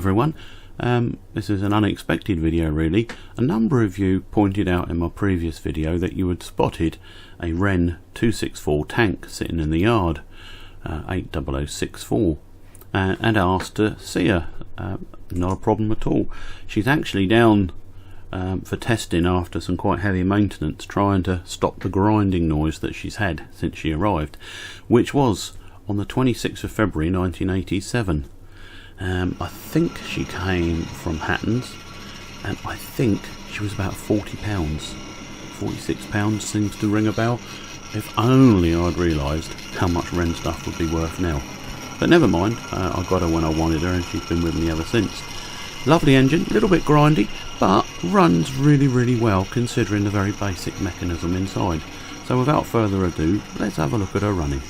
everyone. This is an unexpected video really. A number of you pointed out in my previous video that you had spotted a Wrenn 264 tank sitting in the yard, 80064, and asked to see her. Not a problem at all. She's actually down for testing after some quite heavy maintenance, trying to stop the grinding noise that she's had since she arrived, which was on the 26th of February 1987. I think she came from Hatton's, and I think she was about £40. £46 seems to ring a bell. If only I'd realised how much Wrenn stuff would be worth now. But never mind, I got her when I wanted her and she's been with me ever since. Lovely engine, a little bit grindy, but runs really well considering the very basic mechanism inside. So without further ado, let's have a look at her running.